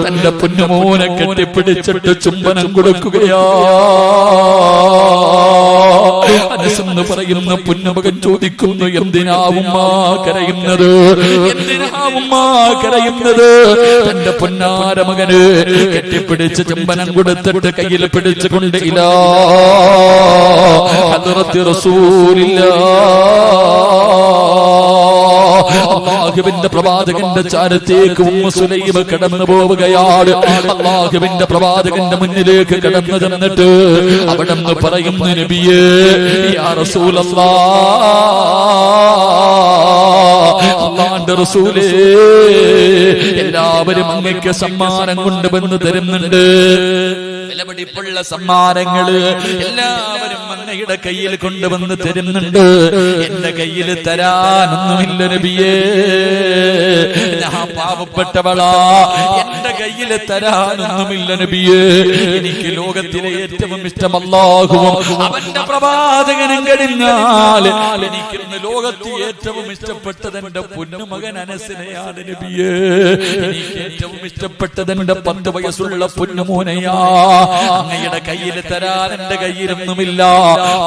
തന്റെ പൊന്നുമോനെ കെട്ടിപ്പിടിച്ചിട്ട് ചുംബനം കൊടുക്കുകയാ. അനസ് എന്ന് പറയുന്ന പൊന്നുമകൻ ചോദിക്കുന്നു, എന്തിനാവുമ്മ കരയുന്നത്, എന്തിനാവുമ്മ കരയുന്നത്? തന്റെ പൊന്നാര മകന് കെട്ടിപ്പിടിച്ച് ചുംബനം കൊടുത്തിട്ട് കയ്യിൽ പിടിച്ചുകൊണ്ട് ഇലാ ഹദ്റത്തി റസൂലില്ലാഹ്, അല്ലാഹുവിന്റെ പ്രവാചകന്റെ ചാരത്തേക്ക് ഉമ്മു സുലൈം കടന്നു പോവുകയാണ്. അല്ലാഹുവിന്റെ പ്രവാചകന്റെ മുന്നിലേക്ക് കടന്നു ചെന്നിട്ട് അവിടെ നിന്ന് പറയുന്നു, നബിയേ, യാ റസൂലല്ലാഹ്, അല്ലാഹുവിന്റെ റസൂലേ, എല്ലാവരും അങ്ങേക്ക് സമ്മാനം കൊണ്ടുവന്ന് തരുന്നുണ്ട്, വിലപിടിപ്പുള്ള സമ്മാനങ്ങള് എല്ലാവരും അങ്ങയുടെ കയ്യിൽ കൊണ്ടുവന്ന് തരുന്നുണ്ട്. എന്റെ കയ്യിൽ തരാനൊന്നുമില്ല നബിയേ, ഞാൻ പാവപ്പെട്ടവളാ, എന്റെ കയ്യിൽ തരാനൊന്നുമില്ല നബിയേ. എനിക്ക് ലോകത്തിലെ ഏറ്റവും ഇഷ്ടം അല്ലാഹുവും അവന്റെ പ്രവാചകനും കഴിഞ്ഞാൽ എനിക്കിന്ന് ലോകത്തിൽ ഏറ്റവും ഇഷ്ടപ്പെട്ടത് എന്റെ പൊന്നുമകൻ അനസിനെയാണ് നബിയേ. എനിക്ക് ഏറ്റവും ഇഷ്ടപ്പെട്ടത് എന്റെ 10 വയസ്സുള്ള പൊന്നുമോനെയാ. അങ്ങയുടെ കയ്യിൽ തരാൻ എന്റെ കയ്യിലൊന്നുമില്ല.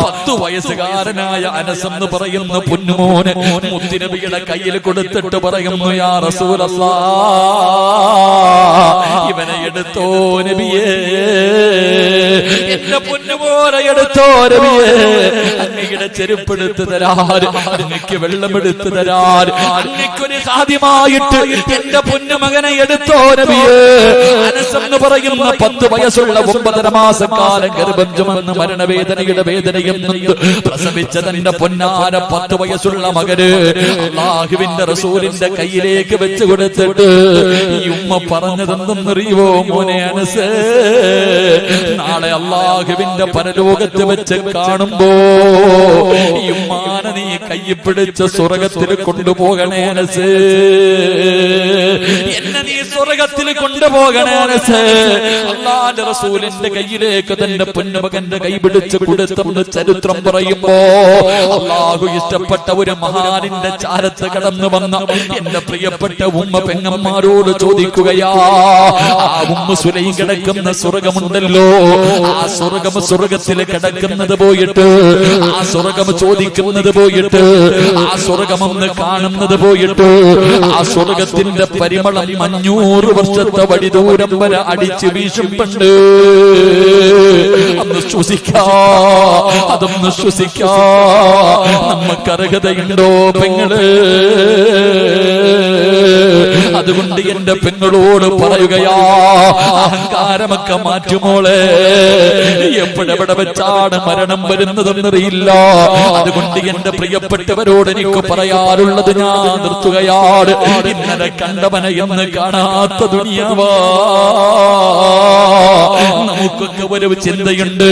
10 വയസ്സുകാരനായ അനസ് എന്ന് പറയുന്ന പൊന്നുമോനെ മുത്തുനബിയുടെ കയ്യിൽ കൊടുത്തിട്ട് പറയുന്നു, യാ റസൂലല്ലാഹ്, ഇവനെ എടുത്തോ നബിയേ, എന്റെ പൊന്നു പൊന്നുപോലെ എടുത്തോ നബിയേ, അങ്ങയുടെ ചെരുപ്പെടുത്ത് തരാൻ, അങ്ങക്ക് വെള്ളമെടുത്ത് തരാൻ, അങ്ങക്കൊരു സാധ്യമായിട്ട് എന്റെ പൊന്നുമകനെ എടുത്തോ നബിയേ. അനസ് എന്ന് പറയുന്ന 10 വയസ്സുള്ള 9.5 മാസക്കാലം ഗർഭം ചുമന്ന് മരണവേദനയുടെ വേദനയും പ്രസവിച്ച തന്റെ പൊന്നാര 10 വയസ്സുള്ള മകന് അല്ലാഹുവിന്റെ റസൂലിന്റെ കയ്യിലേക്ക് വെച്ച് കൊടുത്തിട്ട് ഈ ഉമ്മ പറഞ്ഞതെന്തെന്നറിയോ മോനെ അനസ്, നാളെ അല്ലാഹുവിന്റെ പരലോകത്ത് വെച്ച് കാണുമ്പോ ഈ ഉമ്മാനെ നീ കയ്യിൽ പിടിച്ച് സ്വർഗത്തിൽ കൊണ്ടുപോകണേ അനസ്, എന്നെ നീ സ്വർഗത്തിൽ കൊണ്ടുപോകണേ അനസ്. അല്ലാഹുവിന്റെ റസൂലിന്റെ കയ്യിലേക്ക് തന്റെ പൊന്നുമകന്റെ കൈ പിടിച്ച് കൊടുത്തെന്ന് ചരിത്രം പറയുമ്പോ അല്ലാഹു ഇഷ്ടപ്പെട്ട ഒരു മഹാനിന്റെ ചാരത്ത് കടന്നു വന്ന എന്റെ പ്രിയപ്പെട്ട ഉമ്മ പെങ്ങന്മാരോട് ചോദിക്കുകയാ, ആ ഉമ്മ സുലൈം കിടക്കുന്ന സ്വർഗമുണ്ടല്ലോ, ആ സ്വർഗത്തിൽ കിടക്കുന്നത് പോയിട്ട്, ആ സ്വർഗം ചോദിക്കുന്നത് പോയിട്ട്, ആ സ്വർഗമെന്ന് കാണുന്നത് പോയിട്ട്, ആ സ്വർഗത്തിന്റെ പരിമളം 500 വർഷത്തെ വടി ദൂരം വരെ അടിച്ചു വീശുമ്പണ്ട്. അന്ന് ശ്വസിക്കാ, അതൊന്ന് ശ്വസിക്കാ നമുക്ക് അർഹതയുണ്ടോ പെങ്ങള്? അതുകൊണ്ട് എന്റെ പെങ്ങളോട് പറയുകയാ, അഹങ്കാരമൊക്കെ മാറ്റുമോളെ, എപ്പോഴെവിടെ വെച്ചാണ് മരണം വരുന്നതെന്നറിയില്ല. അതുകൊണ്ട് എന്റെ പ്രിയപ്പെട്ടവരോട് എനിക്ക് പറയാറുള്ളത് ഞാൻ നിർത്തുകയാണ്. ഇന്നലെ കണ്ടവനെ എന്ന് കാണാത്ത ദുനിയാവാ. നമുക്കൊക്കെ ഒരു ചിന്തയുണ്ട്,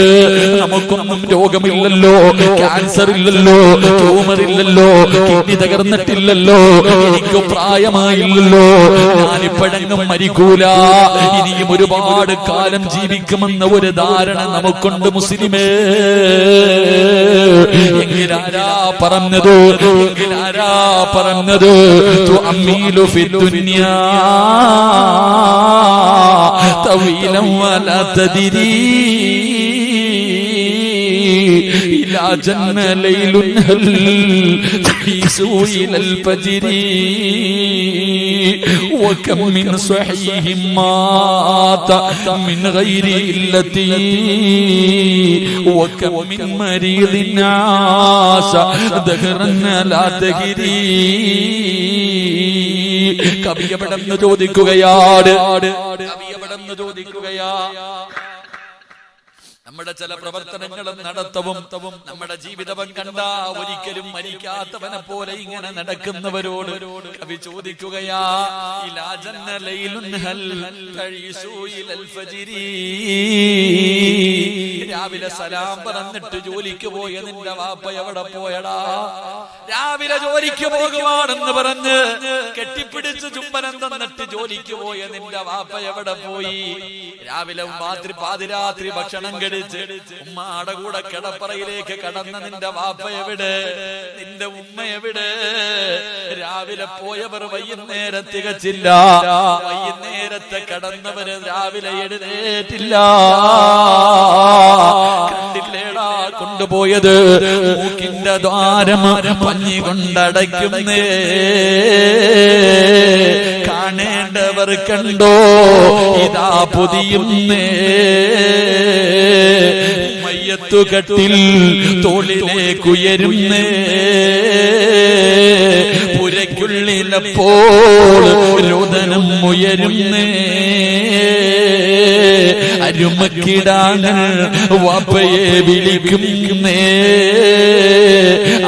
നമുക്കൊന്നും രോഗമില്ലല്ലോ, ക്യാൻസർ ഇല്ലല്ലോ, ട്യൂമർ ഇല്ലല്ലോ, കിഡ്നി തകർന്നിട്ടില്ലല്ലോ, എനിക്ക് പ്രായമായില്ലല്ലോ, ഞാനിപ്പോഴെങ്ങും മരിക്കൂല, ഇനിയും ഒരുപാട് കാലം ജീവിക്കുമെന്ന ഒരു ധാരണ നമുക്കുണ്ട് മുസ്ലിമേ. എങ്കിലാരാ പറഞ്ഞത്, എങ്കിലാരാ പറഞ്ഞത്, തുഅമ്മീലു ഫിദ്ദുനിയാ തവീലൻ വലാ തദ്രീ إلى جنة ليل هل يسوء إلى الفجر وكم من صحيح مات من غير علة وكم من مريض عاش دهرا لا تجري. കവി എവിടെന്ന് ചോദിക്കുകയാണ്, കവി എവിടെന്ന് ചോദിക്കുകയാ. നമ്മുടെ ചില പ്രവർത്തനങ്ങളും നടത്തവും നമ്മുടെ ജീവിതവും കണ്ട ഒരിക്കലും മരിക്കാത്തവനെ പോലെ ഇങ്ങനെ നടക്കുന്നവരോട് കവി ചോദിക്കുകയാ, ഇലാ ജന്ന ലൈലുൻ ഹൽ തഈസു ഇലൽ ഫജ്രി. രാവിലെ സലാം പറഞ്ഞിട്ട് ജോലിക്ക് പോയ നിന്റെ വാപ്പ എവിടെ പോയടാ? രാവിലെ ജോലിക്ക് പോകുവാണെന്ന് പറഞ്ഞ് കെട്ടിപ്പിടിച്ച് ചുംബനം തന്നിട്ട് ജോലിക്ക് പോയ നിന്റെ വാപ്പ എവിടെ പോയി? രാവിലെ പാതിരാത്രി ഭക്ഷണം കഴിച്ച് ഉമ്മയുടെ കൂടെ കിടപ്പറയിലേക്ക് കടന്ന നിന്റെ വാപ്പ എവിടെ? നിന്റെ ഉമ്മ എവിടെ? രാവിലെ പോയവർ വൈകുന്നേരം തികച്ചില്ല, വൈകുന്നേരത്തെ കടന്നവര് രാവിലെ എഴുന്നേറ്റില്ല. കണ്ടില്ലേടാ കൊണ്ടുപോയത്? മൂക്കിന്റെ ദ്വാരം പഞ്ഞി കൊണ്ടടയ്ക്കുന്നേ, കാണേണ്ടവർ കണ്ടോ ഇതാ പൊതിയുന്നേ. മയ്യത്തുകട്ടിൽ തോളിലേക്കുയരുന്നേ, പുരയ്ക്കുള്ളിലപ്പോൾ രോദനം ഉയരുന്നേ. അരുമക്കിടാങ്ങൾ വാപ്പയെ വിളിക്കുന്നേ,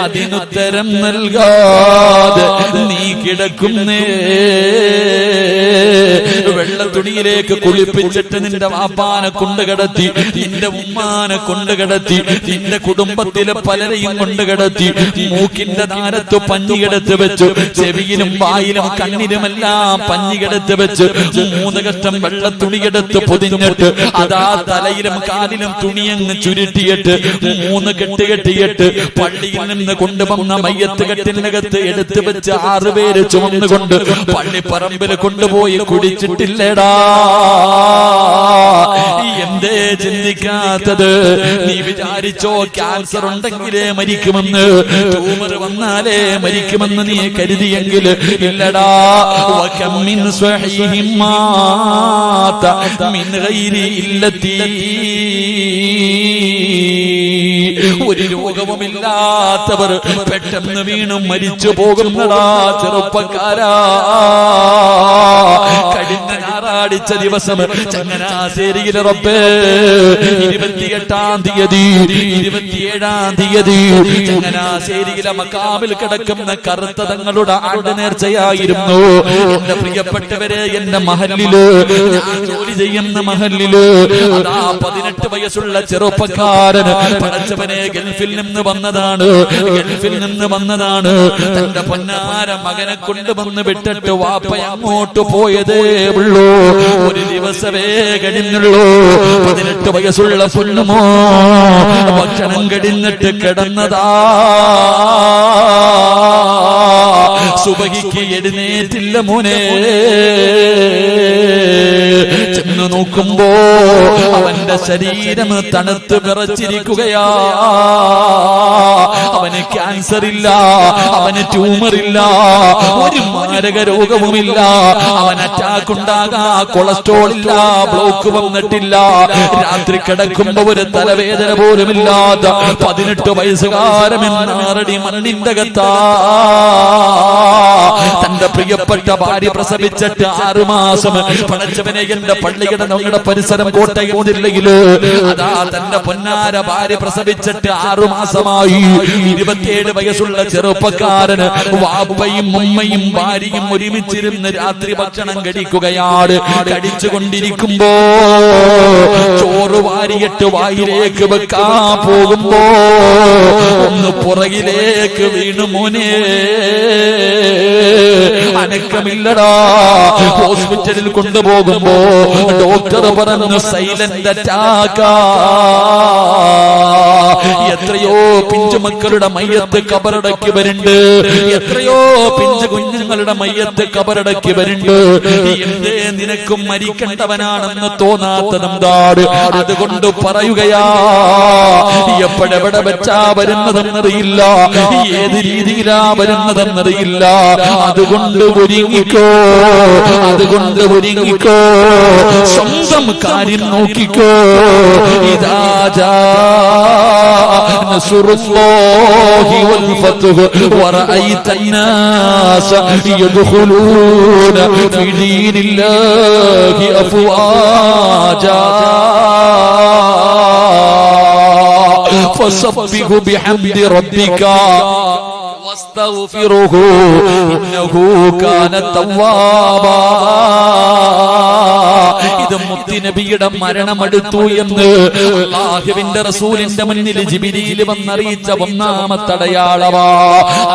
അതിനുത്തരം നൽകാതെ നീ കിടക്കുന്നേ. വെള്ള തുണിയിലേക്ക് കുളിപ്പിച്ചിട്ട് നിന്റെ വാപ്പാനെ കൊണ്ടുകിടത്തി, നിന്റെ ഉമ്മാനെ കൊണ്ടുകിടത്തി, നിന്റെ കുടുംബത്തിലെ പലരെയും കൊണ്ടുകിടത്തി, മൂക്കിന്റെ താരത്ത് പഞ്ഞിയെടുത്ത് വെച്ചു, ചെവിയിലും വായിലും കണ്ണിലുമെല്ലാം പഞ്ഞിയെടുത്ത് വെച്ച് 3 കഷ്ടം വെള്ള തുണിയെടുത്ത് പൊതിഞ്ഞിട്ട് അതാ തലയിലും കാലിലും തുണിയങ്ങ് ചുരുട്ടിയിട്ട് 3 കെട്ട് കെട്ടിയിട്ട് പള്ളിയിൽ നിന്ന് കൊണ്ടുവന്ന മയ്യത്ത് കെട്ടിനകത്ത് എടുത്തു വെച്ച് 6 പേര് ചുമന്നുകൊണ്ട് പള്ളിപ്പറമ്പിൽ കൊണ്ടുപോയി കുടിച്ചിട്ട് ചെയ്തില്ലടാ. എന്തേ ചിന്തിക്കാത്തത്? നീ വിചാരിച്ചോ ക്യാൻസർ ഉണ്ടെങ്കിലേ മരിക്കുമെന്ന്, ട്യൂമർ വന്നാലേ മരിക്കുമെന്ന് നീ കരുതിയെങ്കിൽ ഇല്ലടാ. വകം മിൻ സ്വഹീഹിൻ മാത മിൻ ഗൈരി ഇല്ലത്തി, ഒരു രോഗവുമില്ലാത്തവർ പെട്ടെന്ന് വീണും മരിച്ചു പോകുന്നടാ ചെറുപ്പക്കാരാ. കഴിഞ്ഞ ഞായറാഴ്ച ദിവസം ചങ്ങനാശ്ശേരിയിലെ റബ്ബേ 28-ാം തീയതി 27-ാം തീയതി ചങ്ങനാശ്ശേരിയിലെ മക്കാമിൽ കിടക്കുന്ന കറുത്ത തങ്ങളുടെ ആണ്ട് നേർച്ചയായിരുന്നു. എന്റെ പ്രിയപ്പെട്ടവരെ, എന്റെ മഹല്ലില്, ഞാൻ ജോലി ചെയ്യുന്ന മഹല്ലില് അതാ 18 വയസ്സുള്ള ചെറുപ്പക്കാരൻ പഠിച്ചവനെ ഗൾഫിൽ നിന്ന് വന്നതാണ്. തന്റെ പൊന്നാര മകനെ കൊണ്ടുവന്ന് വിട്ടിട്ട് വാപ്പ അങ്ങോട്ട് പോയതേ ഉള്ളൂ. ഒരു ദിവസമേ കഴിഞ്ഞുള്ളൂ. 18 വയസ്സുള്ള പൊന്നുമോ ഭക്ഷണം കഴിഞ്ഞിട്ട് കിടന്നതാ. സുബഹിക്ക് എഴുന്നേറ്റില്ല മോനെ. ചെന്ന് നോക്കുമ്പോ അവന്റെ ശരീരം തണുത്ത് വിറച്ചിരിക്കുകയാ. അവന് ക്യാൻസർ ഇല്ല, അവന് ട്യൂമർ ഇല്ല, ഒരു മാരക രോഗവുമില്ല. അവൻ അറ്റാക്ക് ഉണ്ടാകാ, കൊളസ്ട്രോൾ ഇല്ല, ബ്ലോക്ക് വന്നിട്ടില്ല. രാത്രി കിടക്കുമ്പോ ഒരു തലവേദന പോലുമില്ലാത്ത 18 വയസ്സുകാരമെന്നാറടി മണ്ണിന്റെ അകത്താ. തന്റെ പ്രിയപ്പെട്ട ഭാര്യ പ്രസവിച്ചിട്ട് 6 മാസം. പടച്ചവനെ, എന്റെ പള്ളിയുടെ നമ്മുടെ പരിസരം കോട്ടയം ജില്ലയില് അതാ തന്റെ പൊന്നാര ഭാര്യ പ്രസവിച്ചിട്ട് 6 മാസമായി. 27 വയസ്സുള്ള ചെറുപ്പക്കാരന് വാപ്പയും ഉമ്മയും ഭാര്യയും ഒരുമിച്ചിരുന്ന് രാത്രി ഭക്ഷണം കഴിക്കുകയാണ്. കഴിച്ചുകൊണ്ടിരിക്കുമ്പോ ചോറ് വാരിയിട്ട് വായിലേക്ക് വെക്കാൻ പോകുമ്പോ ഒന്ന് പുറകിലേക്ക് വീണു മോനെ. അനക്കമില്ലടാ. ഹോസ്പിറ്റലിൽ കൊണ്ടുപോകുമ്പോ ഡോക്ടർ പറഞ്ഞു സൈലന്റ് അറ്റാക്കാ. എത്രയോ പിഞ്ചുമക്കളുടെ മയ്യത്ത് കബറടക്കി വരുന്നുണ്ട്. എത്രയോ പിഞ്ചു കുഞ്ഞുങ്ങളുടെ മയ്യത്ത് കബറടക്കി വരുന്നുണ്ട്. എന്തേ നിനക്കും മരിക്കേണ്ടവനാണെന്ന് തോന്നാത്തതെന്താണ്? അതുകൊണ്ട് പറയുകയാ, എപ്പോഴെവിടെ വെച്ചാ വരുന്നതെന്നറിയില്ല, ഏത് രീതിയിലാ വരുന്നതെന്നറിയില്ല. അതുകൊണ്ട് ഒരുങ്ങിക്കോ, സ്വന്തം കാര്യം നോക്കിക്കോ. ഇദാ ജാ നസ്റുല്ലാഹി വൽ ഫത്ഹ് വറഅയ്ത الناس يدخلون في دين الله أفواجا فسبح بحمد ربك واستغفره إنه كان توابا. ഇത് മുത്തുനബിയുടെ മരണമെടുത്തു എന്ന് അല്ലാഹുവിന്റെ റസൂലിന്റെ മുന്നിൽ ജിബ്രീൽ വന്നറിയിച്ച ഒന്നാമത്തെ അടയാളമാ.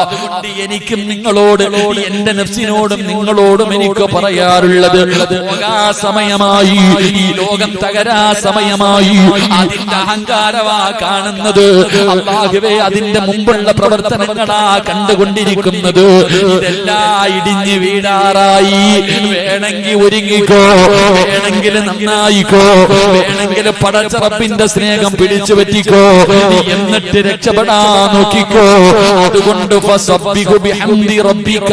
അതുകൊണ്ട് എനിക്കും നിങ്ങളോട്, എന്റെ നഫ്സിനോടും നിങ്ങളോടും എനിക്ക് പറയാറുള്ളത്, പോകാ സമയമായി, ഈ ലോകം തകരാ സമയമായി. അതിന്റെ അഹങ്കാരമാ കാണുന്നത്. അല്ലാഹുവേ, അതിന്റെ മുമ്പുള്ള പ്രവർത്തനങ്ങളാ കണ്ടുകൊണ്ടിരിക്കുന്നത്. ഇതെല്ലാം ഇടിഞ്ഞു വീഴാറായി. വേണമെങ്കിൽ ഒരുങ്ങിക്കോ, വേണമെങ്കിൽ നന്നായിക്കോ, വേണമെങ്കിൽ പടച്ച റബ്ബിന്റെ സ്നേഹം പിടിച്ചു പറ്റിക്കോ, എന്നിട്ട് രക്ഷപ്പെടാൻ നോക്കിക്കോ. അതുകൊണ്ട് ഫസബ്ബിഹു ബിഹംദി റബ്ബിക,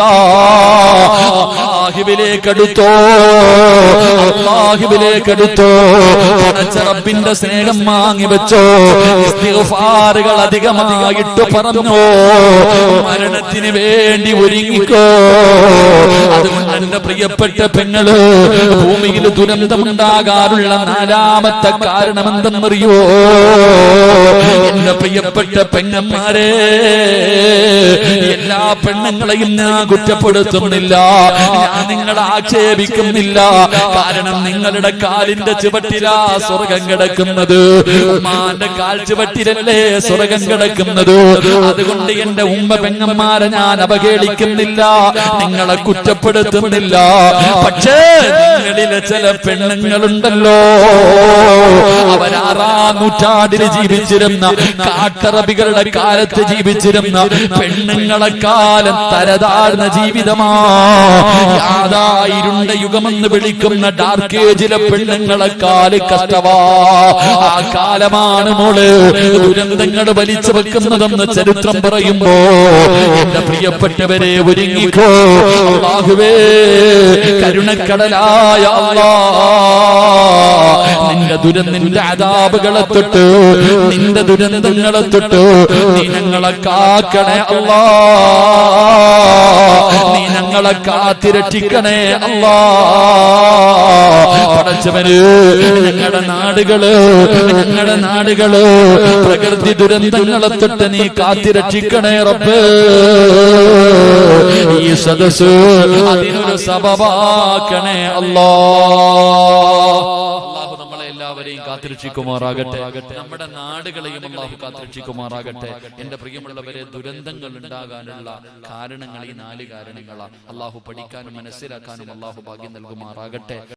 അല്ലാഹുവിലേക്കടുത്തോ, പടച്ച റബ്ബിന്റെ സ്നേഹം വാങ്ങി വെച്ചോ. ഇസ്തിഗ്ഫാറുകൾ അധികമായിട്ട് പറഞ്ഞോ. മരണത്തിന് വേണ്ടി ഒരുങ്ങിക്കോ. അതുകൊണ്ട് എന്റെ പ്രിയപ്പെട്ട പെങ്ങള്, ഭൂമിയിൽ ദുരന്തമുണ്ടാകാറുള്ള 4ാമത്തെ കാരണം എന്തെന്നറിയോ? എന്റെ പ്രിയപ്പെട്ട പെങ്ങന്മാരെ, എല്ലാ പെണ്ണുങ്ങളെയും ഞാൻ കുറ്റപ്പെടുത്തുന്നില്ല, ഞാൻ നിങ്ങളെ ആക്ഷേപിക്കുന്നില്ല. കാരണം നിങ്ങളുടെ കാലിന്റെ ചുവട്ടിലാ സ്വർഗം കിടക്കുന്നത്. ഉമ്മാന്റെ കാൽ ചുവട്ടിലല്ലേ സ്വർഗം കിടക്കുന്നത്. അതുകൊണ്ട് എന്റെ ഉമ്മ പെങ്ങന്മാരെ ഞാൻ അവഹേളിക്കുന്നില്ല, നിങ്ങളെ കുറ്റപ്പെടുത്തുന്നില്ല. പക്ഷേ നിങ്ങളിലെ ചില പെണ്ണുങ്ങളുണ്ടല്ലോ, അവരാറാം നൂറ്റാണ്ടിൽ ജീവിച്ചിരുന്ന കാട്ടറബികളുടെ കാലത്ത് ജീവിച്ചിരുന്ന പെണ്ണുങ്ങളെക്കാലം തരതാഴ്ന്ന ജീവിതമാ. ഇരുണ്ട യുഗമെന്ന് വിളിക്കുന്ന ഡാർക്ക് ഏജിലെ പെണ്ണുങ്ങളെക്കാല് കഷ്ടവാ. ആ കാലമാണ് മോള് ദുരന്തങ്ങൾ വലിച്ചു വെക്കുന്നതെന്ന് ചരിത്രം പറയുമ്പോ എന്റെ പ്രിയപ്പെട്ടവരെ ഒരുങ്ങിക്കോ. അല്ലാഹുവേ, കരുണക്കടലായ നിന്റെ ദുരന്തിന്റെ അദാബുകളെ തൊട്ട്, നിന്റെ ദുരന്തങ്ങളെ തൊട്ട് നീ ഞങ്ങളെ കാക്കണേ അല്ലാ, നീ ഞങ്ങളെ കാത്തിരക്ഷിക്കണേ അല്ലാ. പടച്ചവന് ഞങ്ങളുടെ നാടുകള് പ്രകൃതി ദുരന്തങ്ങളെ തൊട്ട് നീ കാത്തിരക്ഷിക്കണേ റബ്ബേ. ഈ സദസ് അതിനൊരു സബബാക്കണേ അല്ലാ. അല്ലാഹു നമ്മളെ എല്ലാവരെയും കാത്തിരക്ഷിക്കുമാറാകട്ടെ, നമ്മുടെ നാടുകളെയും അല്ലാഹു കാത്തിരക്ഷിക്കുമാറാകട്ടെ. എന്റെ പ്രിയമുള്ളവരെ, ദുരന്തങ്ങൾ ഉണ്ടാകാനുള്ള കാരണങ്ങൾ ഈ 4 കാരണങ്ങളാണ്. അല്ലാഹു പഠിക്കാനും മനസ്സിലാക്കാനും അല്ലാഹു ഭാഗ്യം നൽകുമാറാകട്ടെ.